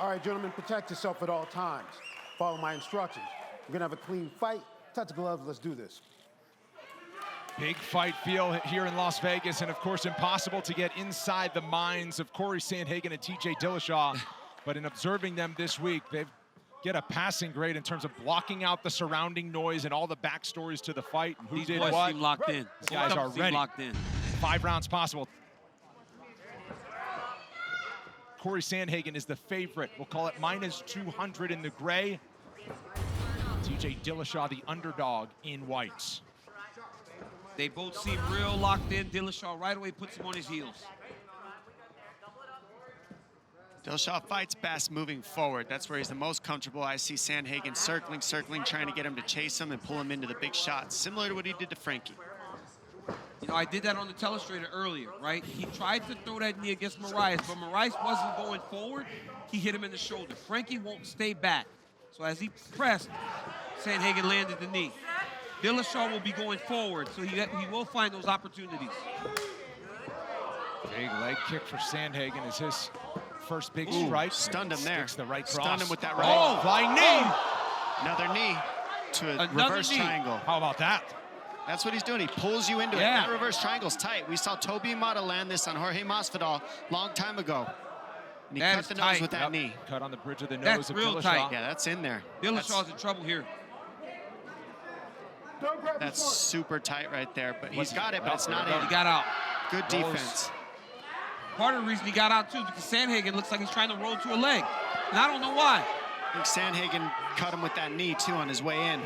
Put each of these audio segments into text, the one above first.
All right, gentlemen, protect yourself at all times. Follow my instructions. We're gonna have a clean fight. Touch the gloves, let's do this. Big fight feel here in Las Vegas, and of course impossible to get inside the minds of Cory Sandhagen and TJ Dillashaw. But in observing them this week, they get a passing grade in terms of blocking out the surrounding noise and all the backstories to the fight. And who These did boys what. seem locked in. These guys are ready. Locked in. 5 rounds possible. Cory Sandhagen is the favorite. We'll call it -200 in the gray. TJ Dillashaw, the underdog in whites. They both seem real locked in. Dillashaw right away puts him on his heels. Dillashaw fights best moving forward. That's where he's the most comfortable. I see Sandhagen circling, trying to get him to chase him and pull him into the big shots, similar to what he did to Frankie. You know, I did that on the telestrator earlier, right? He tried to throw that knee against Moraes, but Moraes wasn't going forward. He hit him in the shoulder. Frankie won't stay back. So as he pressed, Sandhagen landed the knee. Dillashaw will be going forward, so he will find those opportunities. Big leg kick for Sandhagen is his first big strike. Stunned him there. The right cross. Stunned him with that right. Oh, flying knee. Another knee to a reverse triangle. How about that? That's what he's doing. He pulls you into it. That reverse triangle's tight. We saw Toby Mata land this on Jorge Masvidal a long time ago. And he cut the nose with that knee. Cut on the bridge of the nose of Dillashaw. Tight. Yeah, that's in there. Dillashaw's in trouble here. That's super tight right there, but he's got it, but it's not in. He got out. Good defense. Part of the reason he got out, too, because Sandhagen looks like he's trying to roll to a leg. And I don't know why. I think Sandhagen cut him with that knee, too, on his way in.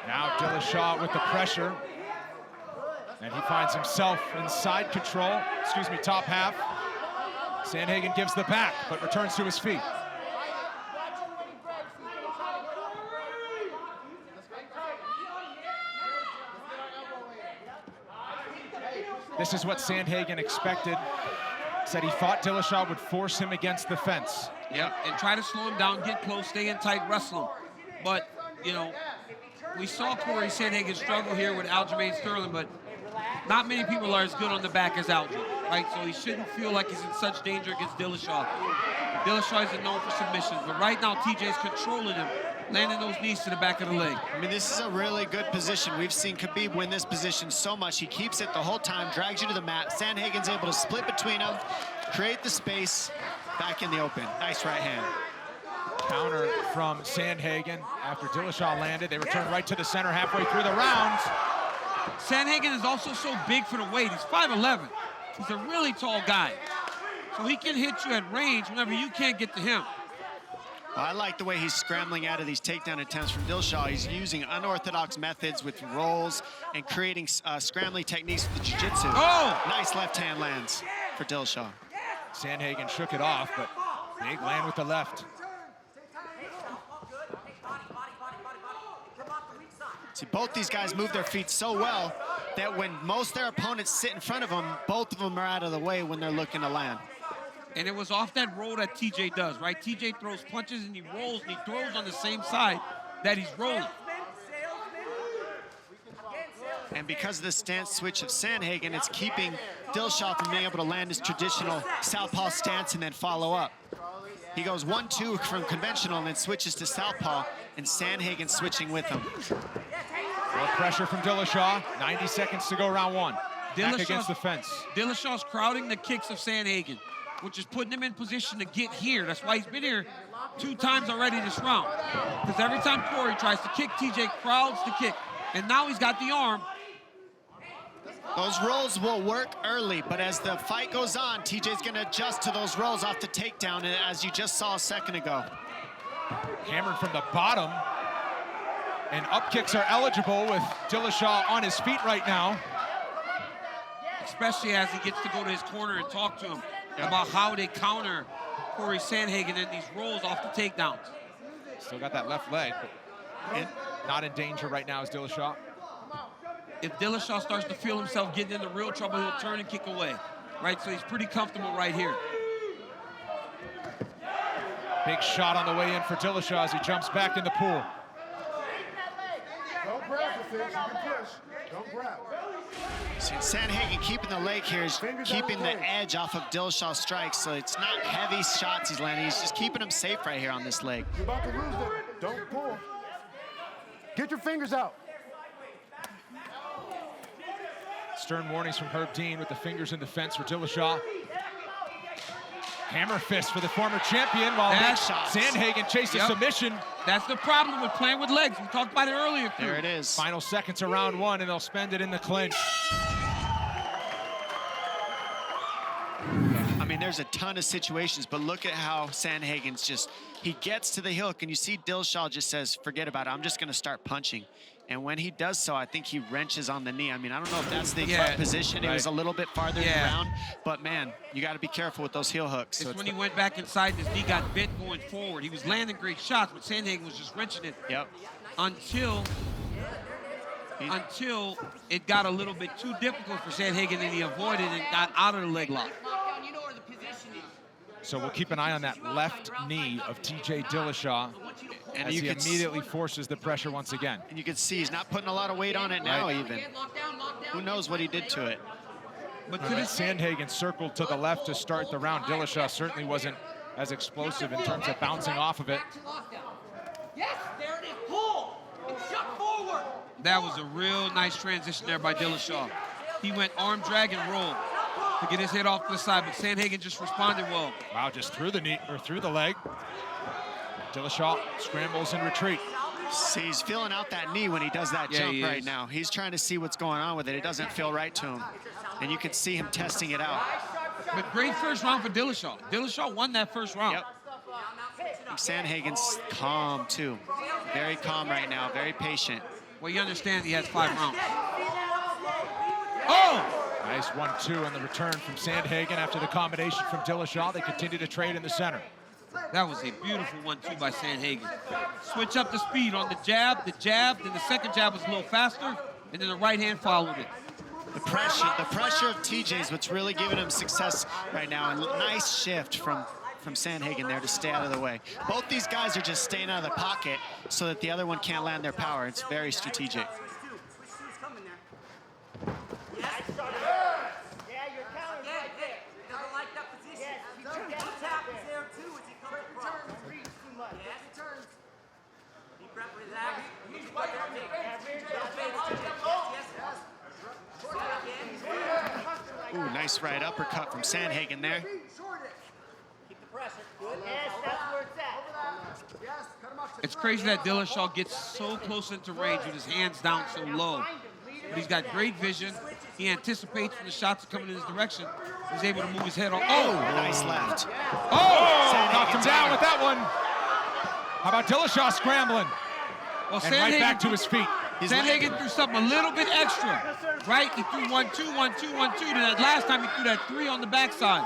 Now Dillashaw with the pressure. And he finds himself in side control, top half. Sandhagen gives the back, but returns to his feet. This is what Sandhagen expected. Said he thought Dillashaw would force him against the fence. Yep, and try to slow him down, get close, stay in tight, wrestle him. But, you know, we saw Cory Sandhagen struggle here with Aljamain Sterling, but not many people are as good on the back as Aljamain, right? So he shouldn't feel like he's in such danger against Dillashaw. Dillashaw isn't known for submissions, but right now TJ's controlling him, landing those knees to the back of the leg. I mean, this is a really good position. We've seen Khabib win this position so much. He keeps it the whole time, drags you to the mat. Sandhagen's able to split between them, create the space, back in the open. Nice right hand. Counter from Sandhagen after Dillashaw landed. They return right to the center halfway through the round. Sandhagen is also so big for the weight. He's 5'11". He's a really tall guy. So he can hit you at range whenever you can't get to him. Well, I like the way he's scrambling out of these takedown attempts from Dillashaw. He's using unorthodox methods with rolls and creating scrambling techniques with the jiu-jitsu. Oh! Nice left hand lands for Dillashaw. Sandhagen shook it off, but big land with the left. See, both these guys move their feet so well that when most of their opponents sit in front of them, both of them are out of the way when they're looking to land. And it was off that roll that TJ does, right? TJ throws punches and he rolls and he throws on the same side that he's rolling. And because of the stance switch of Sandhagen, it's keeping Dillashaw from being able to land his traditional southpaw stance and then follow up. He goes 1-2 from conventional and then switches to southpaw, and Sandhagen switching with him. More pressure from Dillashaw. 90 seconds to go, round one. Back against the fence. Dillashaw's crowding the kicks of Sandhagen, which is putting him in position to get here. That's why he's been here 2 times already this round. Because every time Cory tries to kick, TJ crowds the kick. And now he's got the arm. Those rolls will work early, but as the fight goes on, TJ's going to adjust to those rolls off the takedown, as you just saw a second ago. Hammered from the bottom. And up kicks are eligible with Dillashaw on his feet right now. Especially as he gets to go to his corner and talk to him about how they counter Cory Sandhagen and these rolls off the takedowns. Still got that left leg, but not in danger right now is Dillashaw. If Dillashaw starts to feel himself getting into real trouble, he'll turn and kick away, right? So he's pretty comfortable right here. Big shot on the way in for Dillashaw as he jumps back in the pool. Don't grab the fish, you can push. Don't grab. Sandhagen keeping the leg here is keeping the edge off of Dillashaw's strikes, so it's not heavy shots he's landing. He's just keeping him safe right here on this leg. You're about to lose it. Don't pull. Get your fingers out. Stern warnings from Herb Dean with the fingers in the fence for Dillashaw. Hammer fist for the former champion while Sandhagen chases submission. That's the problem with playing with legs. We talked about it earlier. There it is. Final seconds of round one, and they'll spend it in the clinch. I mean, there's a ton of situations, but look at how Sandhagen's just, he gets to the hook, and you see Dillashaw just says, forget about it, I'm just gonna start punching. And when he does so, I think he wrenches on the knee. I mean, I don't know if that's the exact position. It was a little bit farther in the round, but man, you gotta be careful with those heel hooks. It's when he went back inside, his knee got bent going forward. He was landing great shots, but Sandhagen was just wrenching it until it got a little bit too difficult for Sandhagen, and he avoided and got out of the leg lock. So we'll keep an eye on that left knee of TJ Dillashaw and as he immediately forces the pressure once again. And you can see he's not putting a lot of weight on it now even. Who knows what he did to it. But Sandhagen circled to the left to start the round. Dillashaw certainly wasn't as explosive in terms of bouncing off of it. Yes, there it is. Pull and shut forward. That was a real nice transition there by Dillashaw. He went arm drag and roll to get his head off to the side, but Sandhagen just responded well. Wow, just through the knee or through the leg. Dillashaw scrambles and retreat. See, he's feeling out that knee when he does that jump right now. He's trying to see what's going on with it. It doesn't feel right to him. And you can see him testing it out. But great first round for Dillashaw. Dillashaw won that first round. Sandhagen's calm, too. Very calm right now, very patient. Well, you understand he has 5 rounds. Oh! Nice 1-2 on the return from Sandhagen after the combination from Dillashaw. They continue to trade in the center. That was a beautiful 1-2 by Sandhagen. Switch up the speed on the jab, then the second jab was a little faster, and then the right hand followed it. The pressure of TJ is what's really giving him success right now. And nice shift from Sandhagen there to stay out of the way. Both these guys are just staying out of the pocket so that the other one can't land their power. It's very strategic. Ooh, nice right uppercut from Sandhagen there. It's crazy that Dillashaw gets so close into range with his hands down so low. But he's got great vision. He anticipates when the shots are coming in his direction. He's able to move his head on. Oh! Nice left. Oh! Knocked him down with that one. How about Dillashaw scrambling? Well, and right back to his feet. Sandhagen threw something a little bit extra, right? He threw 1-2, 1-2, 1-2. Then that last time he threw that 3 on the backside.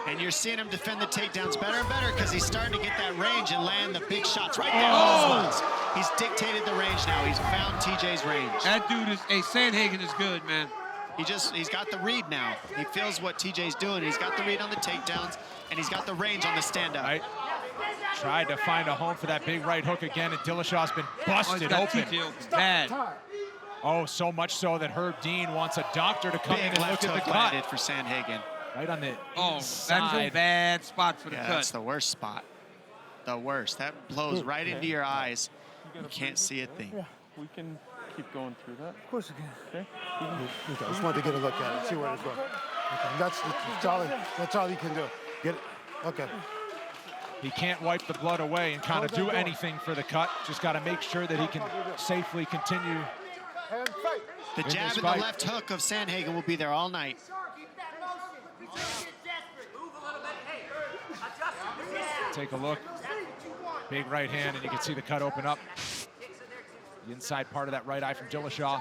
And you're seeing him defend the takedowns better and better because he's starting to get that range and land the big shots right there. He's dictated the range now. He's found TJ's range. That dude is, Sandhagen is good, man. He's got the read now. He feels what TJ's doing. He's got the read on the takedowns, and he's got the range on the stand-up. Right. Tried to find a home for that big right hook again, and Dillashaw's been busted open. Bad. Oh, so much so that Herb Dean wants a doctor to come in and look at the cut. For Sandhagen. Right on the inside. That's a bad spot for the cut. That's the worst spot. The worst. That blows right into your eyes. You can't see a thing. Yeah, we can keep going through that. Of course we can. Okay. I just wanted to get a look at it, see where it's going. Okay. That's all you can do. Get it. Okay. He can't wipe the blood away and kind of do anything for the cut. Just got to make sure that he can safely continue. The jab and the left hook of Sandhagen will be there all night. Take a look. Big right hand, and you can see the cut open up. The inside part of that right eye from Dillashaw.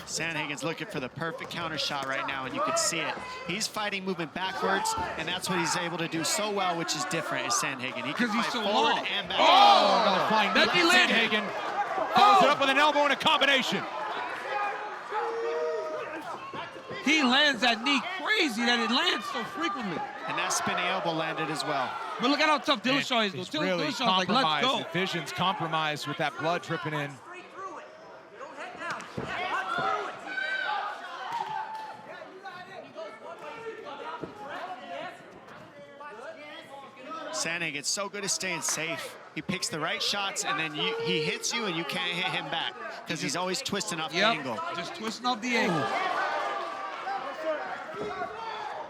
Sandhagen's looking for the perfect counter shot right now, and you can see it. He's fighting movement backwards, and that's what he's able to do so well, which is different, is Sandhagen. He can fight so forward long. and back. Oh, another flying knee. Sandhagen follows it up with an elbow and a combination. He lands that knee crazy that it lands so frequently. And that spinning elbow landed as well. But look at how tough Dillashaw is. He's really Dillashaw's compromised. like, let's go. The vision's compromised with that blood dripping in. Sandhagen's so good at staying safe. He picks the right shots, and then he hits you, and you can't hit him back because he's always twisting off the angle. Just twisting off the angle.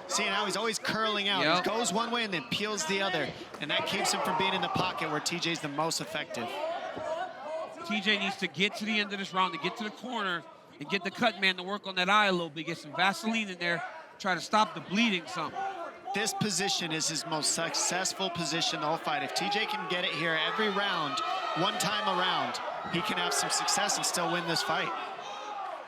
See, now he's always curling out. Yep. He goes one way and then peels the other, and that keeps him from being in the pocket where TJ's the most effective. TJ needs to get to the end of this round, to get to the corner, and get the cut man to work on that eye a little bit, get some Vaseline in there, try to stop the bleeding some. This position is his most successful position the whole fight. If TJ can get it here every round, one time around, he can have some success and still win this fight.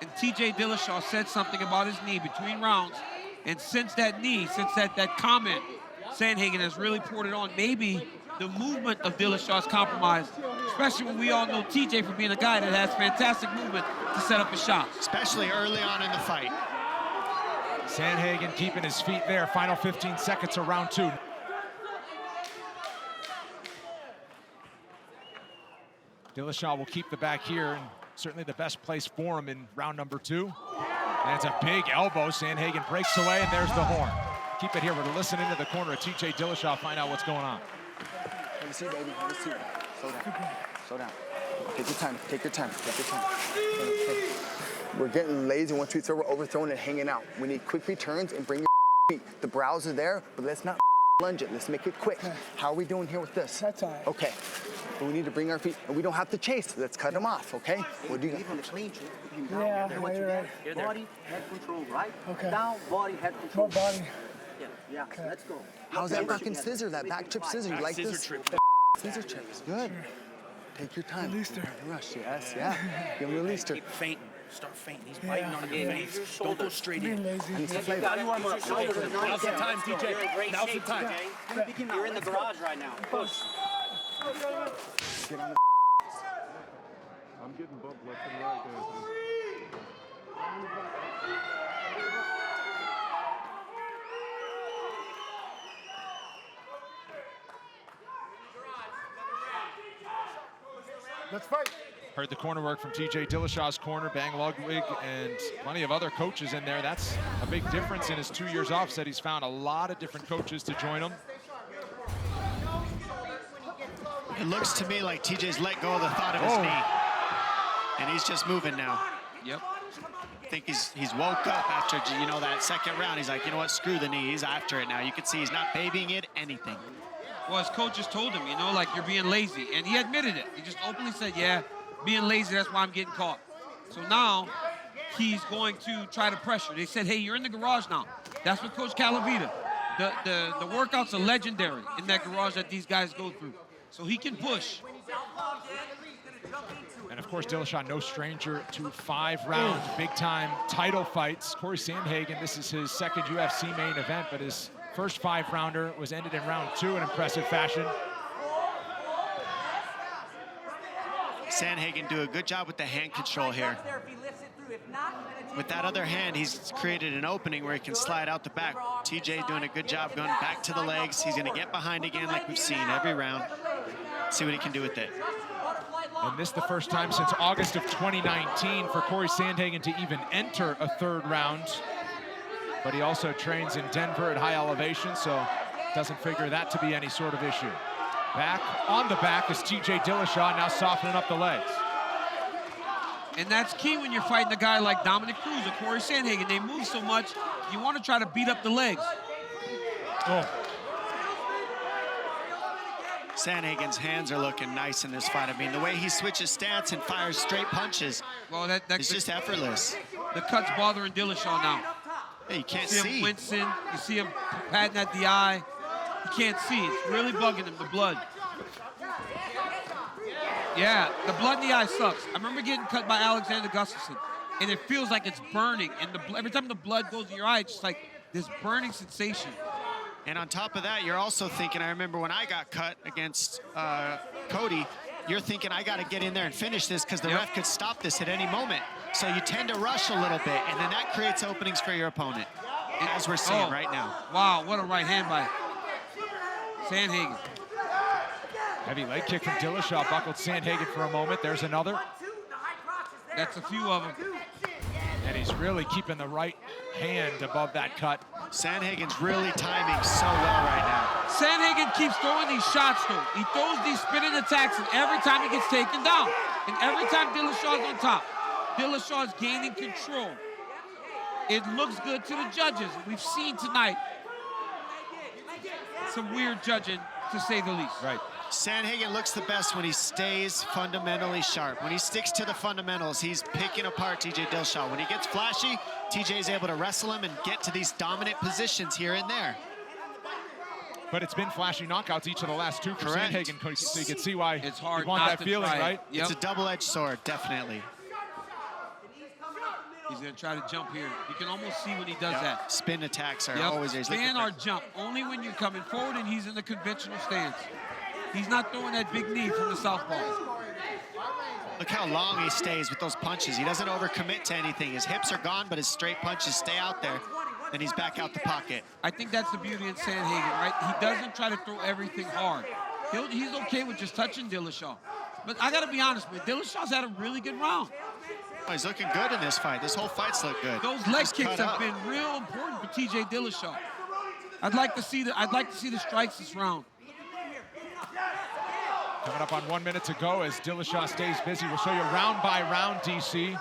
And TJ Dillashaw said something about his knee between rounds, and since that knee, since that comment, Sandhagen has really poured it on. Maybe the movement of Dillashaw is compromised, especially when we all know TJ for being a guy that has fantastic movement to set up his shots. Especially early on in the fight. Sandhagen keeping his feet there. Final 15 seconds of round 2. Dillashaw will keep the back here, and certainly the best place for him in round number 2. And it's a big elbow. Sandhagen breaks away, and there's the horn. Keep it here. We're listening to the corner of TJ Dillashaw, find out what's going on. Let me see, baby. Let me see. Slow down. Slow down. Take your time. Take your time. Take your time. Okay. We're getting lazy once we start overthrowing and hanging out. We need quick returns and bring your feet. The brows are there, but let's not lunge it. Let's make it quick. How are we doing here with this? That's all right. Okay. But we need to bring our feet, and we don't have to chase. Let's cut them off, okay? We'll do that. Yeah, right. Body, head control, right? Okay. Down, body, head control. More body. Yeah, let's go. How's that fucking scissor, that back trip scissor? You like Scissor this? trip. Scissor trips. Good. Take your time. Released her. Don't rush, yes, yeah. Give him a release her. Keep fainting. Start fainting. He's biting on your face. Don't go straight Being in. lazy. And it's the flavor. Now's the time, TJ. Now's the time. You're in the garage right now. Push. Get on the I'm getting bumped left and right there. Let's fight. Heard the corner work from TJ Dillashaw's corner, Bang Ludwig, and plenty of other coaches in there. That's a big difference in his 2 years off. Said he's found a lot of different coaches to join him. It looks to me like TJ's let go of the thought of his knee. And he's just moving now. Yep. I think he's woke up after, you know, that second round. He's like, you know what, screw the knee. He's after it now. You can see he's not babying it, anything. Well, his coach just told him, you know, like, you're being lazy. And he admitted it. He just openly said, yeah, being lazy, that's why I'm getting caught. So now he's going to try to pressure. They said, hey, you're in the garage now. That's what Coach Calavita. The workouts are legendary in that garage that these guys go through. So he can push. And of course, Dillashaw, no stranger to 5-round big-time title fights. Cory Sandhagen, this is his second UFC main event, but his first 5-rounder was ended in round 2 in impressive fashion. Sandhagen do a good job with the hand control here. With that other hand, he's created an opening where he can slide out the back. TJ doing a good job going back to the legs. He's gonna get behind again like we've seen every round. See what he can do with it. And this the first time since August of 2019 for Cory Sandhagen to even enter a 3rd round. But he also trains in Denver at high elevation, so doesn't figure that to be any sort of issue. Back on the back is TJ Dillashaw, now softening up the legs. And that's key when you're fighting a guy like Dominic Cruz or Cory Sandhagen. They move so much, you want to try to beat up the legs. Sandhagen's hands are looking nice in this fight. I mean, the way he switches stance and fires straight punches, well, it's just effortless. The cut's bothering Dillashaw now. Hey, you can't You see him wincing, you see him patting at the eye. You can't see, it's really bugging him, the blood. Yeah, the blood in the eye sucks. I remember getting cut by Alexander Gustafsson, and it feels like it's burning. And every time the blood goes in your eye, it's just like this burning sensation. And on top of that, you're also thinking, I remember when I got cut against Cody, you're thinking, I got to get in there and finish this because the ref could stop this at any moment. So you tend to rush a little bit, and then that creates openings for your opponent, as we're seeing right now. Wow, what a right hand by Sandhagen. Heavy leg kick from Dillashaw, buckled Sandhagen for a moment. There's another. That's a few of them. And he's He's really keeping the right hand above that cut. Sandhagen's really timing so well right now. Sandhagen keeps throwing these shots, though. He throws these spinning attacks, and every time he gets taken down. And every time Dillashaw's on top, Dillashaw's gaining control. It looks good to the judges. We've seen tonight some weird judging, to say the least. Right. Sandhagen looks the best when he stays fundamentally sharp. When he sticks to the fundamentals, he's picking apart TJ Dillashaw. When he gets flashy, TJ is able to wrestle him and get to these dominant positions here and there. But it's been flashy knockouts each of the last two for Correct. Sandhagen, so you can see why It's hard you want not that to feeling, try it. right? Yep. It's a double-edged sword, definitely. He's gonna try to jump here. You can almost see when he does that. Spin attacks are Yep. always there. Spin or jump, only when you're coming forward and he's in the conventional stance. He's not throwing that big knee from the southpaw. Look how long he stays with those punches. He doesn't overcommit to anything. His hips are gone, but his straight punches stay out there. Then he's back out the pocket. I think that's the beauty in Sandhagen, right? He doesn't try to throw everything hard. He's okay with just touching Dillashaw. But I gotta be honest, man, Dillashaw's had a really good round. Oh, he's looking good in this fight. This whole fight's looked good. Those leg Just kicks cut have up. been real important for TJ Dillashaw. I'd like to see the strikes this round. Coming up on 1 minute to go as Dillashaw stays busy. We'll show you round by round, DC.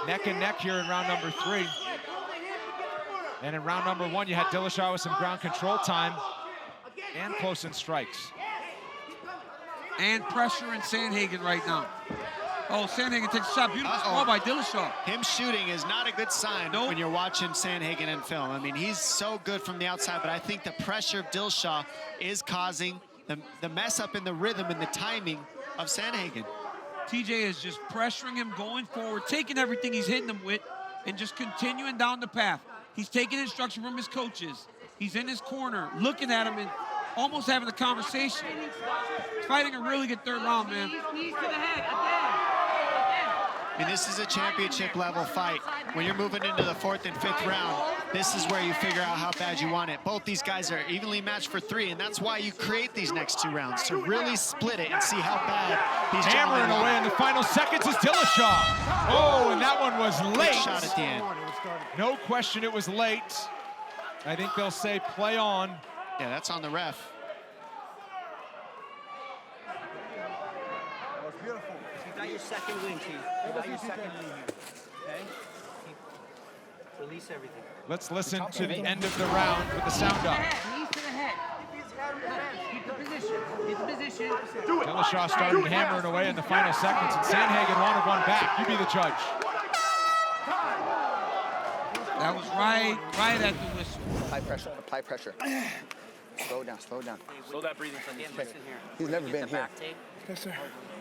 Neck and neck here in round number 3. And in round number 1, you had Dillashaw with some ground control time and close-in strikes. And pressure in Sandhagen right now. Oh, Sandhagen takes a shot. Beautiful sprawl by Dillashaw. Him shooting is not a good sign when you're watching Sandhagen in film. I mean, he's so good from the outside, but I think the pressure of Dillashaw is causing the mess up in the rhythm and the timing of Sandhagen. TJ is just pressuring him, going forward, taking everything he's hitting him with, and just continuing down the path. He's taking instruction from his coaches. He's in his corner, looking at him and almost having a conversation. He's fighting a really good third round, man. Knees to the head, again. I mean, this is a championship level fight. When you're moving into the 4th and 5th round, this is where you figure out how bad you want it. Both these guys are evenly matched for 3, and that's why you create these next 2 rounds, to really split it and see how bad these Hammering gentlemen away in the final seconds is Dillashaw. Oh, and that one was late. Good shot at the end. No question it was late. I think they'll say play on. Yeah, that's on the ref. That was beautiful. You got your second win, Chief. You got your second win here. Okay? Release everything. Let's listen to the end of the round with the sound up. Knees to the head. Keep the position. Keep the position. Dillashaw started hammering away in the final seconds, and Sandhagen wanted one back. You be the judge. That was right at the whistle. Apply pressure, apply pressure. Slow down, slow down. Slow that breathing from him. Listen here. He's never been here. Yes, sir.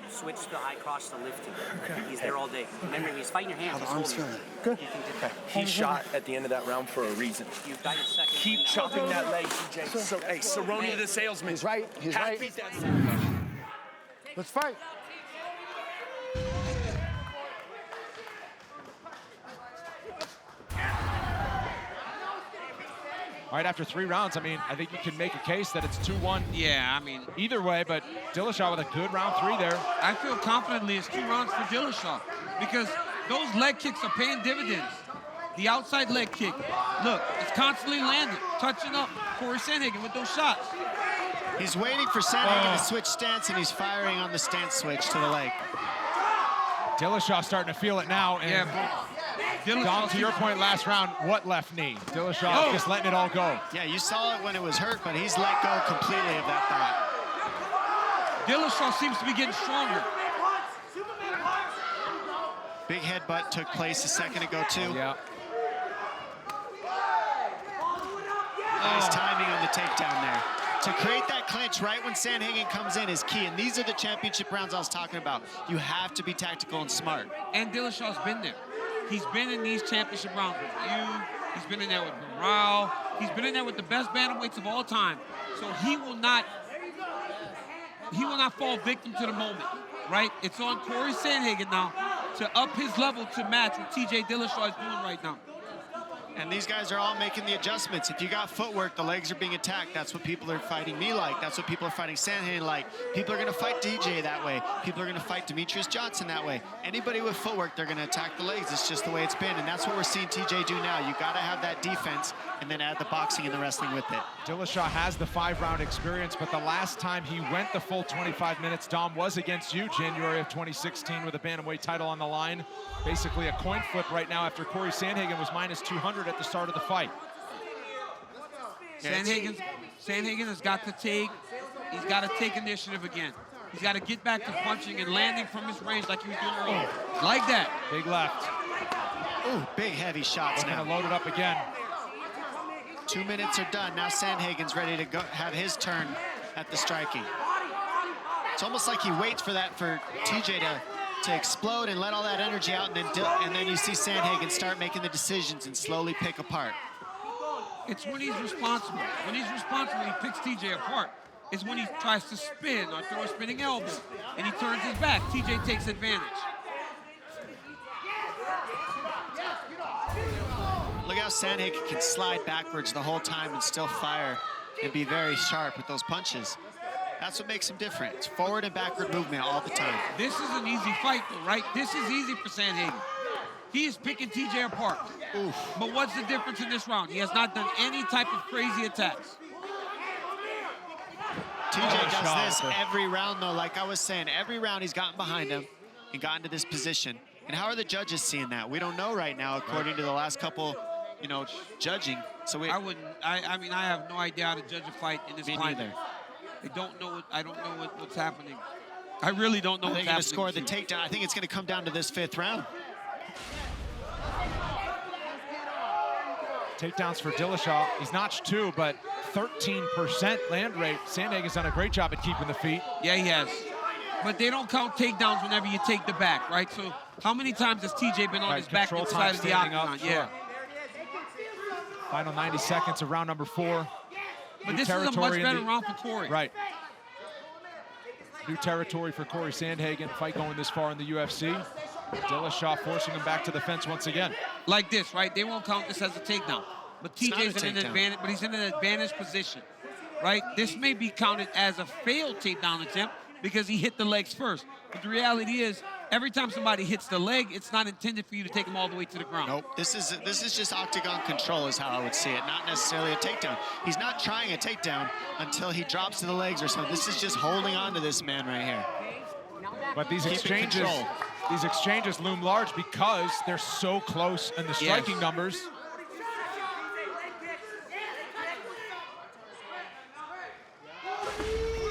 Switch the high cross to lifting. Okay. He's there all day. Remember, he's fighting your hands. How the just arms hold feeling? it. Good. You can get that. He shot at the end of that round for a reason. You've got your second. Keep win now. chopping that leg, TJ. So, hey, Cerrone the salesman. He's right, he's Half right. beat that. Let's fight. All right, after 3 rounds, I mean, I think you can make a case that it's 2-1 Yeah, I mean, either way, but Dillashaw with a good round 3 there. I feel confidently it's 2 rounds for Dillashaw because those leg kicks are paying dividends. The outside leg kick, look, it's constantly landing, touching up Cory Sandhagen with those shots. He's waiting for Sandhagen to switch stance, and he's firing on the stance switch to the leg. Dillashaw starting to feel it now, and Yeah, Dom, to your point last round, what left knee? Dillashaw just letting it all go. Yeah, you saw it when it was hurt, but he's let go completely of that thought. Dillashaw seems to be getting stronger. Big headbutt took place a second ago, too. Yeah. Nice timing on the takedown there. To create that clinch right when Sandhagen comes in is key, and these are the championship rounds I was talking about. You have to be tactical and smart. And Dillashaw's been there. He's been in these championship rounds with you. He's been in there with Morale. He's been in there with the best bantamweights of all time. So he will not fall victim to the moment, right? It's on Cory Sandhagen now to up his level to match what TJ Dillashaw is doing right now. And these guys are all making the adjustments. If you got footwork, the legs are being attacked. That's what people are fighting me like. That's what people are fighting Sandhagen like. People are going to fight DJ that way. People are going to fight Demetrius Johnson that way. Anybody with footwork, they're going to attack the legs. It's just the way it's been, and that's what we're seeing TJ do now. You got to have that defense and then add the boxing and the wrestling with it. Dillashaw has the 5-round experience, but the last time he went the full 25 minutes, Dom, was against you, January of 2016, with a bantamweight title on the line. Basically a coin flip right now after Cory Sandhagen was minus 200 at the start of the fight. Sandhagen has got to take initiative again. He's got to get back to punching and landing from his range like he was doing earlier. Like that. Big left. Ooh, big heavy shots now. Gonna load it up again. 2 minutes are done. Now Sandhagen's ready to go have his turn at the striking. It's almost like he waits for that for TJ to explode and let all that energy out, and then you see Sandhagen start making the decisions and slowly pick apart. It's when he's responsible. When he's responsible, he picks TJ apart. It's when he tries to spin or throw a spinning elbow and he turns his back. TJ takes advantage. Look how Sandhagen can slide backwards the whole time and still fire and be very sharp with those punches. That's what makes him different. It's forward and backward movement all the time. This is an easy fight, though, right? This is easy for Sandhagen. He is picking TJ apart. Oof. But what's the difference in this round? He has not done any type of crazy attacks. TJ does this every round, though. Like I was saying, every round he's gotten behind him and gotten to this position. And how are the judges seeing that? We don't know right now, according to the last couple, judging. So I mean, I have no idea how to judge a fight in this climate. Neither. I don't know what's happening. I really don't know what's happening. They're going to score the takedown. I think it's going to come down to this 5th round. Takedowns for Dillashaw. He's notched 2, but 13% land rate. Sandhagen's done a great job at keeping the feet. Yeah, he has. But they don't count takedowns whenever you take the back, right? So how many times has TJ been on his back inside of the octagon? Yeah. Final 90 seconds of round number 4. But this is a much better round for Cory. Right. New territory for Cory Sandhagen. Fight going this far in the UFC. Dillashaw forcing him back to the fence once again. Like this, right? They won't count this as a takedown. But TJ's in an advantage, but he's in an advantage position, right? This may be counted as a failed takedown attempt because he hit the legs first. But the reality is, every time somebody hits the leg, it's not intended for you to take them all the way to the ground. Nope. This is just octagon control is how I would see it, not necessarily a takedown. He's not trying a takedown until he drops to the legs or something. This is just holding on to this man right here. But these exchanges loom large because they're so close in the striking numbers.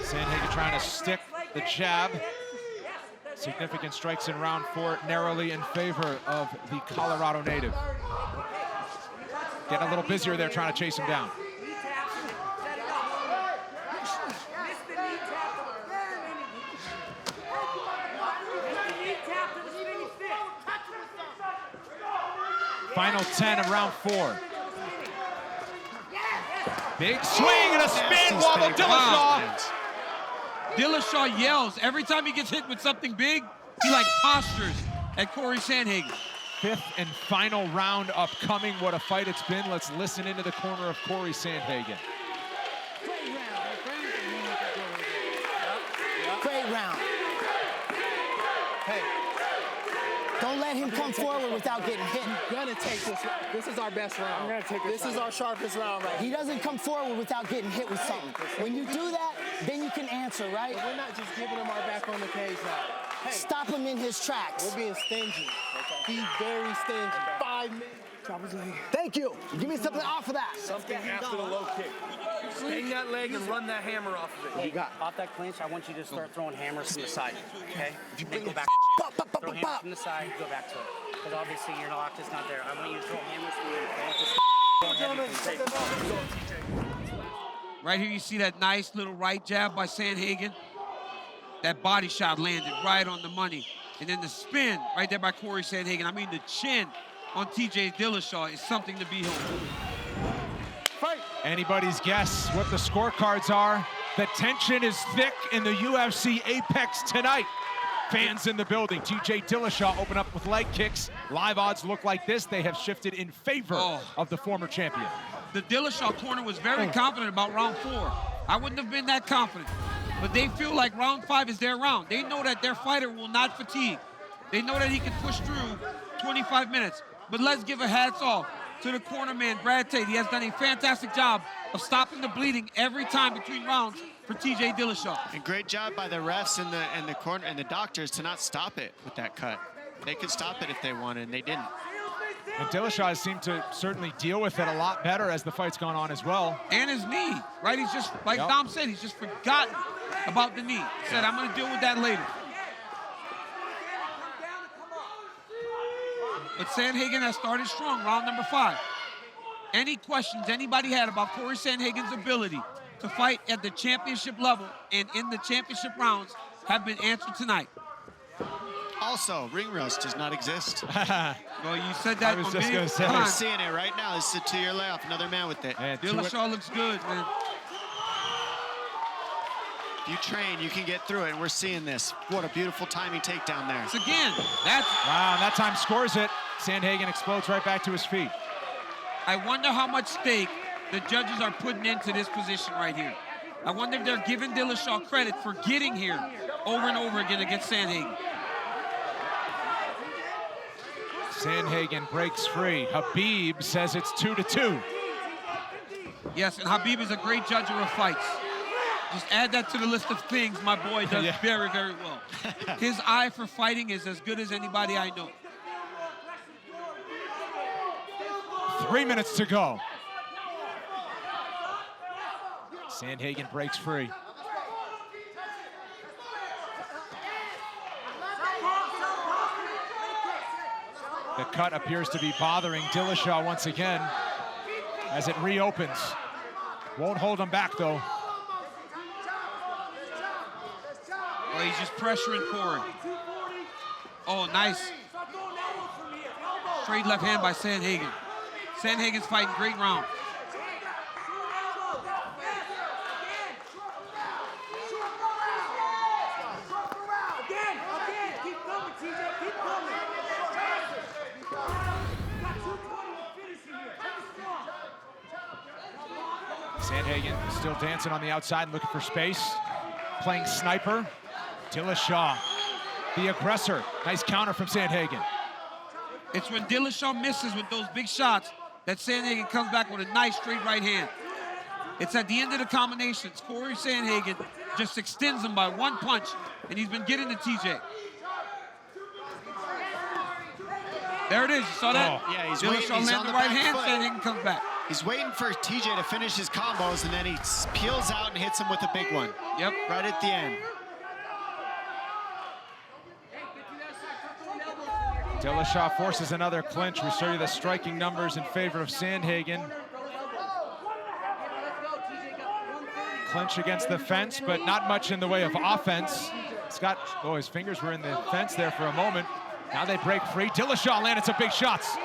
Sandhagen trying to stick the jab. Significant strikes in round 4, narrowly in favor of the Colorado native. Getting a little busier there trying to chase him down. Final 10 of round 4. Big swing and a spin wobble, Dillashaw. Dillashaw yells. Every time he gets hit with something big, he postures at Cory Sandhagen. 5th and final round upcoming. What a fight it's been. Let's listen into the corner of Cory Sandhagen. Great round. Hey, don't let him come forward without getting hit. You're gonna take this. This is our best round. I'm gonna take this is our sharpest round right He doesn't come forward without getting hit with something. When you do that, then you can answer, right? We're not just giving him our back on the cage now. Hey, stop him in his tracks. We're being stingy. He's very stingy. 5 minutes. Thank you. Give me something off of that. Something after the low kick. Hang that leg and run that hammer off of it. Hey, off that clinch, I want you to start throwing hammers from the side, okay? Then go back. Throw hammers from the side, go back to it. Because obviously your lock is not there. I want you to throw hammers from the Right here you see that nice little right jab by Sandhagen. That body shot landed right on the money. And then the spin right there by Cory Sandhagen. I mean, the chin on TJ Dillashaw is something to behold. Anybody's guess what the scorecards are. The tension is thick in the UFC Apex tonight. Fans in the building. TJ Dillashaw open up with leg kicks. Live odds look like this. They have shifted in favor of the former champion. The Dillashaw corner was very confident about round 4. I wouldn't have been that confident. But they feel like round 5 is their round. They know that their fighter will not fatigue. They know that he can push through 25 minutes. But let's give a hats off to the corner man, Brad Tate. He has done a fantastic job of stopping the bleeding every time between rounds for TJ Dillashaw. And great job by the refs and the corner and the doctors to not stop it with that cut. They could stop it if they wanted, and they didn't. And Dillashaw has seemed to certainly deal with it a lot better as the fight's gone on as well. And his knee, right? He's just, like Dom said, he's just forgotten about the knee. Said, I'm going to deal with that later. But Sandhagen has started strong, round number 5. Any questions anybody had about Cory Sandhagen's ability to fight at the championship level and in the championship rounds have been answered tonight. Also, ring rust does not exist. Well, you said that. I was just going to say. We're seeing it right now. This is a 2-year layoff. Another man with it. Dillashaw looks good, man. If you train, you can get through it, and we're seeing this. What a beautiful timing takedown there. It's again. That's wow, that time scores it. Sandhagen explodes right back to his feet. I wonder how much stake the judges are putting into this position right here. I wonder if they're giving Dillashaw credit for getting here over and over again against Sandhagen. Sandhagen breaks free. Habib says it's 2-2. Yes, and Habib is a great judge of fights. Just add that to the list of things my boy does very, very well. His eye for fighting is as good as anybody I know. 3 minutes to go. Sandhagen breaks free. The cut appears to be bothering Dillashaw once again as it reopens. Won't hold him back, though. Well, he's just pressuring Cory. Oh, nice. Straight left hand by Sandhagen. Sandhagen's fighting great round. Sandhagen still dancing on the outside and looking for space. Playing sniper. Dillashaw, the aggressor. Nice counter from Sandhagen. It's when Dillashaw misses with those big shots that Sandhagen comes back with a nice straight right hand. It's at the end of the combinations. Cory Sandhagen just extends him by one punch, and he's been getting to TJ. There it is, you saw that? Oh. Yeah, he's Dillashaw waiting. He's lands on the the right back hand, foot. Sandhagen comes back. He's waiting for TJ to finish his combos, and then he peels out and hits him with a big one. Yep. Right at the end. Dillashaw forces another clinch. We show you the striking numbers in favor of Sandhagen. Clinch against the fence, but not much in the way of offense. Scott, oh, his fingers were in the fence there for a moment. Now they break free. Dillashaw landed some big shots.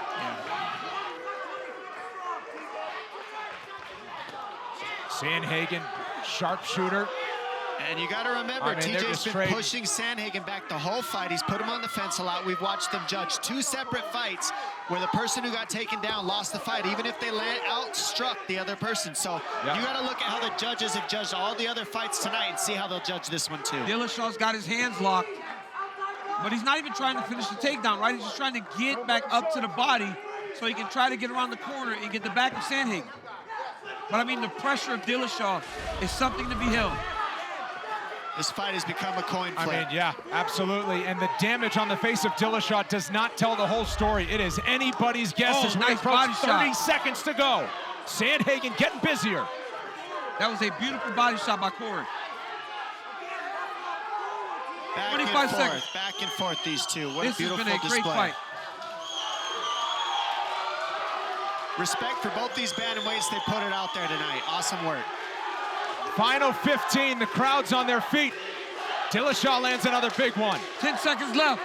Sandhagen, sharpshooter. And you got to remember, TJ's been trading. pushing Sandhagen back the whole fight. He's put him on the fence a lot. We've watched them judge 2 separate fights where the person who got taken down lost the fight, even if they outstruck the other person. So you got to look at how the judges have judged all the other fights tonight and see how they'll judge this one too. Dillashaw's got his hands locked, but he's not even trying to finish the takedown, right? He's just trying to get back up to the body so he can try to get around the corner and get the back of Sandhagen. But I mean, the pressure of Dillashaw is something to be held. This fight has become a coin flip. I mean, yeah, absolutely. And the damage on the face of Dillashaw does not tell the whole story. It is anybody's guess as we approach 30 seconds to go. Sandhagen getting busier. That was a beautiful body shot by Cory. Back 25 and seconds. forth, back and forth, these two. What This a beautiful has been a display. great fight. Respect for both these bantamweights. They put it out there tonight. Awesome work. Final 15, the crowd's on their feet. Dillashaw lands another big one. 10 seconds left.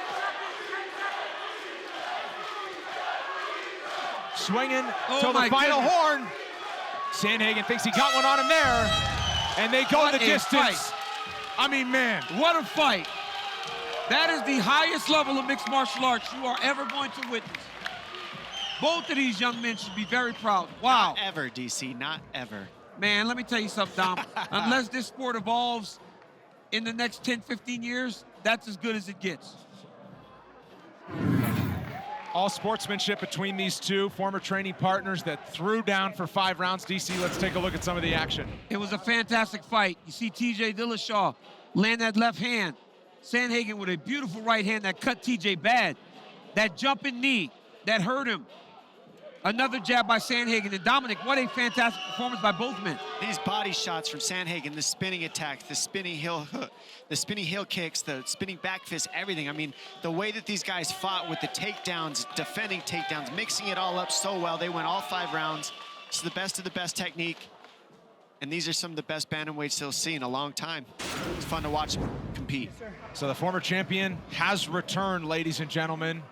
Swinging Oh till the my final goodness. horn. Sandhagen thinks he got one on him there. And they go What the a distance. fight. I mean, man. What a fight. That is the highest level of mixed martial arts you are ever going to witness. Both of these young men should be very proud. Wow. Not ever, DC, not ever. Man, let me tell you something, Dom. Unless this sport evolves in the next 10, 15 years, that's as good as it gets. All sportsmanship between these two former training partners that threw down for 5 rounds. DC, let's take a look at some of the action. It was a fantastic fight. You see TJ Dillashaw land that left hand. Sandhagen with a beautiful right hand that cut TJ bad. That jumping knee that hurt him. Another jab by Sandhagen. And Dominic, what a fantastic performance by both men. These body shots from Sandhagen, the spinning attack, the spinning heel hook, the spinning heel kicks, the spinning back fist, everything. I mean, the way that these guys fought with the takedowns, defending takedowns, mixing it all up so well. They went all 5 rounds. It's the best of the best technique. And these are some of the best bantamweights they'll see in a long time. It's fun to watch them compete. So the former champion has returned, ladies and gentlemen,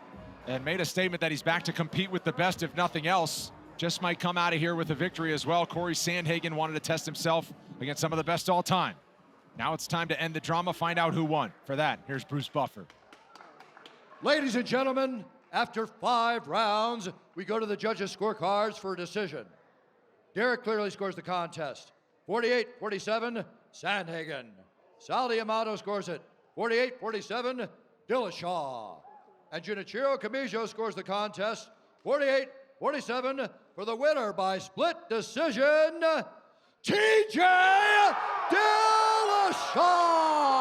and made a statement that he's back to compete with the best, if nothing else. Just might come out of here with a victory as well. Cory Sandhagen wanted to test himself against some of the best all time. Now it's time to end the drama, find out who won. For that, here's Bruce Buffer. Ladies and gentlemen, after 5 rounds, we go to the judges' scorecards for a decision. Derek clearly scores the contest. 48-47, Sandhagen. Sal D'Amato scores it. 48-47, Dillashaw. And Junichiro Kamijo scores the contest. 48-47 for the winner by split decision, TJ Dillashaw.